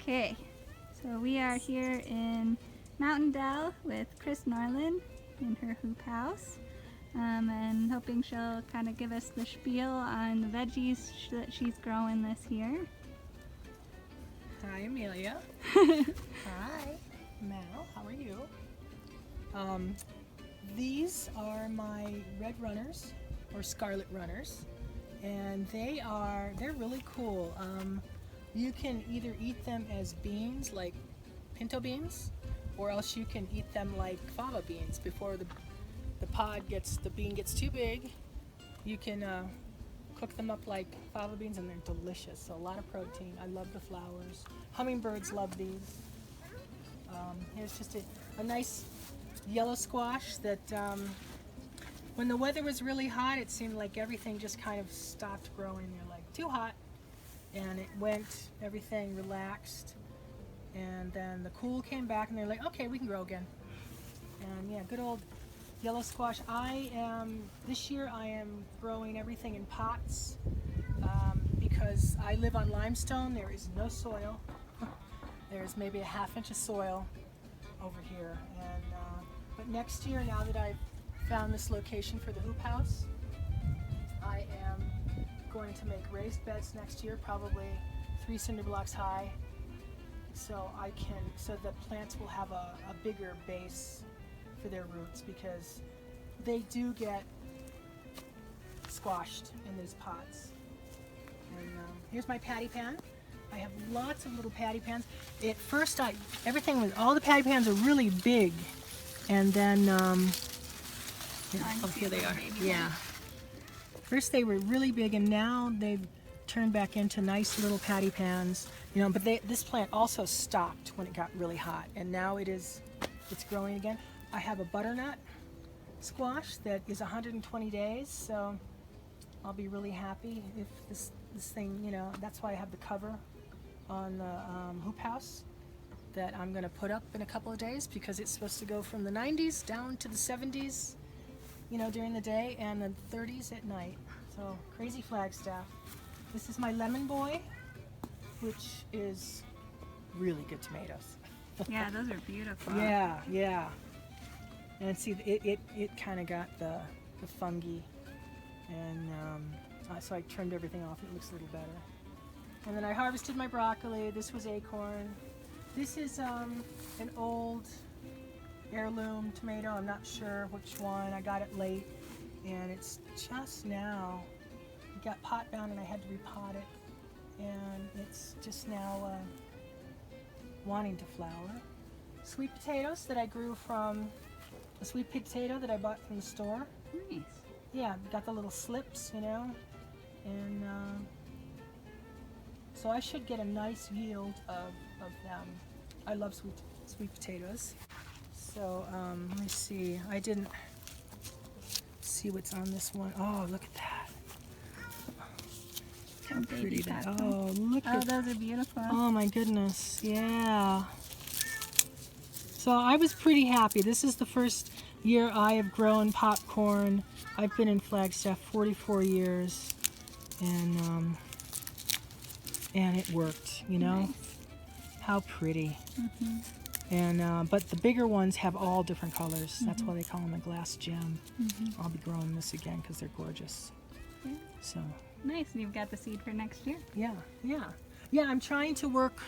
Okay, so we are here in Mountain Dell with Chris Norland in her hoop house, and hoping she'll kind of give us the spiel on the veggies that she's growing this year. Hi, Amelia. Hi, Mal. How are you? These are my red runners, or scarlet runners, and they're really cool. You can either eat them as beans, like pinto beans, or else you can eat them like fava beans. Before the bean gets too big, you can cook them up like fava beans, and they're delicious. So a lot of protein. I love the flowers. Hummingbirds love these. Here's just a nice yellow squash that when the weather was really hot, it seemed like everything just kind of stopped growing. They're like too hot, and it went, everything relaxed, and then the cool came back, and they're like, okay, we can grow again. And yeah, good old yellow squash. This year I am growing everything in pots because I live on limestone. There is no soil. There's maybe a ½ inch of soil over here. And but next year, now that I've found this location for the hoop house, I am going to make raised beds next year, probably 3 cinder blocks high, so the plants will have a bigger base for their roots, because they do get squashed in these pots. And here's my patty pan. I have lots of little patty pans. At first, all the patty pans are really big, and then here they are. Yeah. First they were really big, and now they've turned back into nice little patty pans. But this plant also stopped when it got really hot, and now it's growing again. I have a butternut squash that is 120 days, so I'll be really happy if this thing, that's why I have the cover on the hoop house that I'm going to put up in a couple of days, because it's supposed to go from the 90s down to the 70s, during the day, and the 30s at night. So crazy Flagstaff. This is my lemon boy, which is really good tomatoes. Yeah, those are beautiful. Yeah. And see, it kind of got the fungi, and so I trimmed everything off. It looks a little better. And then I harvested my broccoli. This was acorn. This is an old heirloom tomato. I'm not sure which one. I got it late, and it's just now. It got pot bound, and I had to repot it, and it's just now wanting to flower. Sweet potatoes that I grew from a sweet potato that I bought from the store. Nice. Yeah, got the little slips, and so I should get a nice yield of them. I love sweet potatoes. So let me see. I didn't see what's on this one. Oh, look at that. How pretty that. Oh, look at. Oh, those are beautiful. Oh my goodness. Yeah. So I was pretty happy. This is the first year I have grown popcorn. I've been in Flagstaff 44 years, and it worked. Nice. How pretty. Mm-hmm. And but the bigger ones have all different colors. Mm-hmm. That's why they call them a glass gem. Mm-hmm. I'll be growing this again because they're gorgeous. Yeah. So nice. And you've got the seed for next year. Yeah. I'm trying to work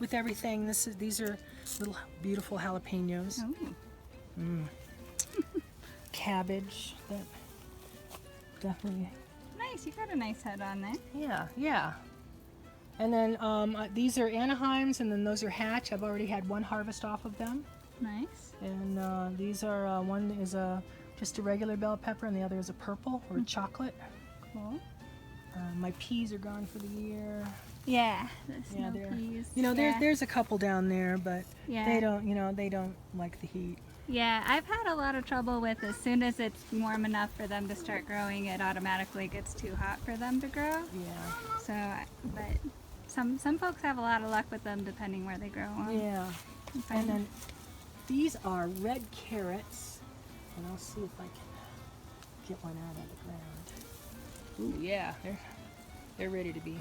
with everything. These are little beautiful jalapenos. Oh. Cabbage. That definitely. Nice. You got a nice head on there. Yeah. And then these are Anaheims, and then those are Hatch. I've already had one harvest off of them. Nice. And these are, one is just a regular bell pepper, and the other is a purple or a chocolate. Cool. My peas are gone for the year. Yeah, the snow peas. There's a couple down there, but they don't like the heat. Yeah, I've had a lot of trouble with, as soon as it's warm enough for them to start growing, it automatically gets too hot for them to grow. Yeah. So, but some folks have a lot of luck with them depending where they grow them. Yeah. And then these are red carrots, and I'll see if I can get one out of the ground. Ooh, yeah, they're ready to be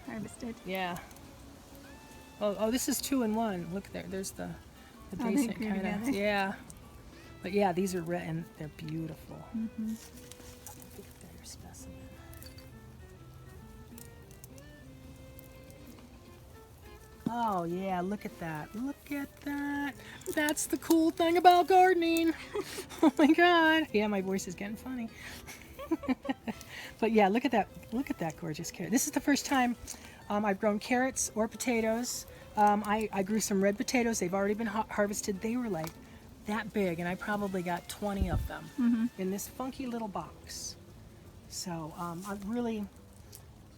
harvested. Yeah. Oh, this is 2-in-1. Look there. There's the Oh, they decent grew kind of. together. Yeah. But yeah, these are red and they're beautiful. Mm-hmm. Big better specimen. Oh yeah, look at that. Look at that. That's the cool thing about gardening. Oh my god. Yeah, my voice is getting funny. But yeah, look at that. Look at that gorgeous carrot. This is the first time I've grown carrots or potatoes. I grew some red potatoes. They've already been harvested. They were like that big, and I probably got 20 of them in this funky little box. So I'm really,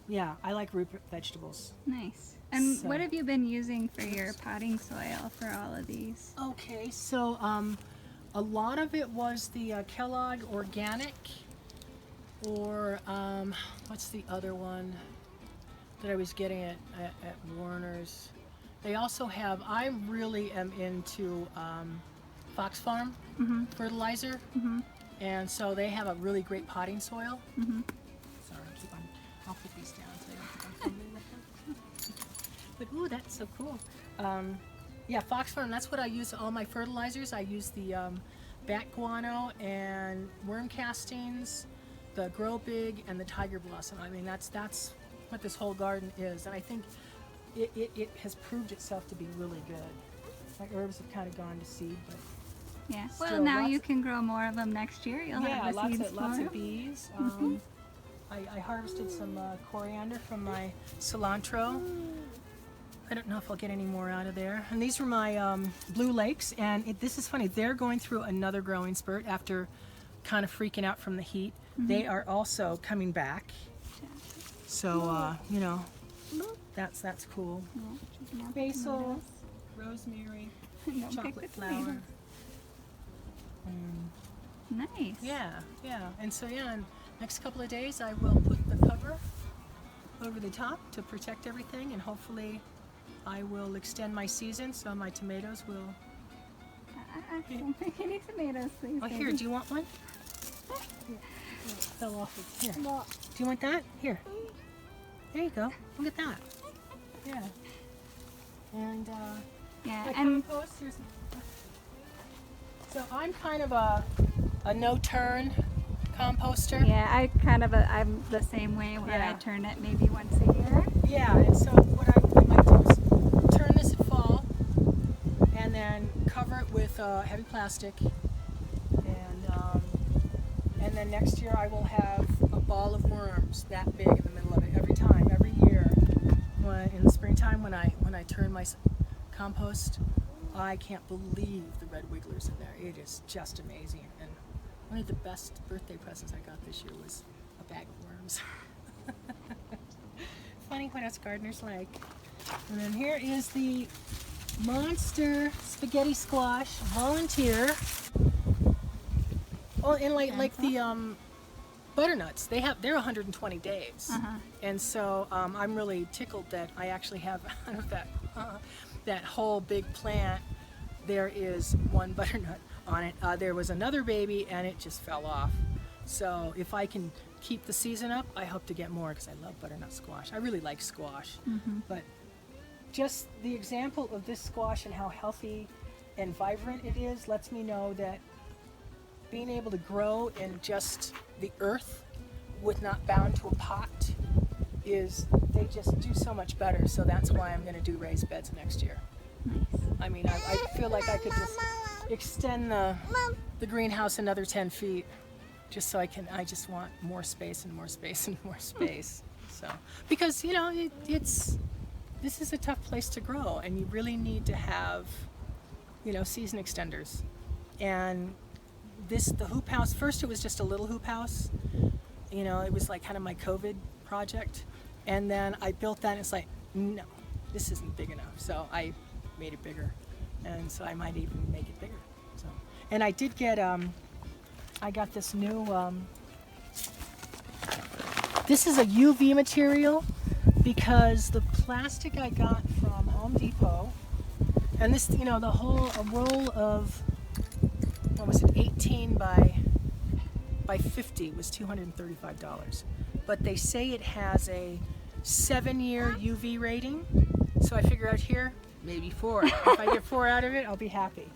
yeah, I like root vegetables. Nice. And So- what have you been using for your potting soil for all of these? Okay, so a lot of it was the Kellogg Organic, or what's the other one that I was getting at Warner's? They also have, I really am into Fox Farm fertilizer, and so they have a really great potting soil. Sorry, I'll put these down so I don't think I'm fumbling with them. But ooh, that's so cool. Yeah, Fox Farm, that's what I use all my fertilizers. I use the bat guano and worm castings, the Grow Big, and the Tiger Blossom. I mean, that's what this whole garden is, and I think it has proved itself to be really good. My herbs have kind of gone to seed, but Yeah. Still Well, now lots you of- can grow more of them next year. You'll yeah, have the seeds lots for of 'em. bees. I harvested some coriander from my cilantro. I don't know if I'll get any more out of there. And these are my blue lakes, and this is funny. They're going through another growing spurt after kind of freaking out from the heat. They are also coming back. So you know, that's cool. Yeah, checking out the Basil, tomatoes. rosemary, Don't pick chocolate the flower. tomatoes. Nice. Yeah. And so yeah, in next couple of days I will put the cover over the top to protect everything, and hopefully I will extend my season so my tomatoes will. Don't pick any tomatoes, please. Oh, here, baby. do you want one? Here. Oh, it fell off. Here. Do you want that? Here. There you go. Look at that. Yeah. And Yeah, my and compost. So I'm kind of a no-turn composter. yeah, I'm the same way where I Yeah. turn it maybe once a year. Yeah, and so what I might do is turn this at fall and then cover it with heavy plastic, and then next year I will have a ball of worms that big in the middle of it every year. In the springtime when I turn my compost, I can't believe the red wigglers in there. It is just amazing, and one of the best birthday presents I got this year was a bag of worms. Funny what us gardeners like. And then here is the monster spaghetti squash volunteer. Oh, and like the butternuts, they're 120 days, and so I'm really tickled that I actually have out of that whole big plant. There is one butternut on it. There was another baby, and it just fell off. So if I can keep the season up, I hope to get more because I love butternut squash. I really like squash, but just the example of this squash and how healthy and vibrant it is lets me know that being able to grow in just the earth with not bound to a pot they just do so much better. So that's why I'm going to do raised beds next year. I mean, I feel like I could just extend the greenhouse another 10 feet just so I just want more space and more space and more space. So, because, you know, this is a tough place to grow, and you really need to have, you know, season extenders. And the hoop house, first it was just a little hoop house. You know, it was like kind of my COVID project. And then I built that, and it's like, no, this isn't big enough. So I made it bigger. And so I might even make it bigger. So, and I did get, I got this new, this is a UV material, because the plastic I got from Home Depot, and this, you know, a roll of, what was it, 18 by 50 was $235. But they say it has a 7-year UV rating, So I figure out here, maybe 4. If I get 4 out of it, I'll be happy.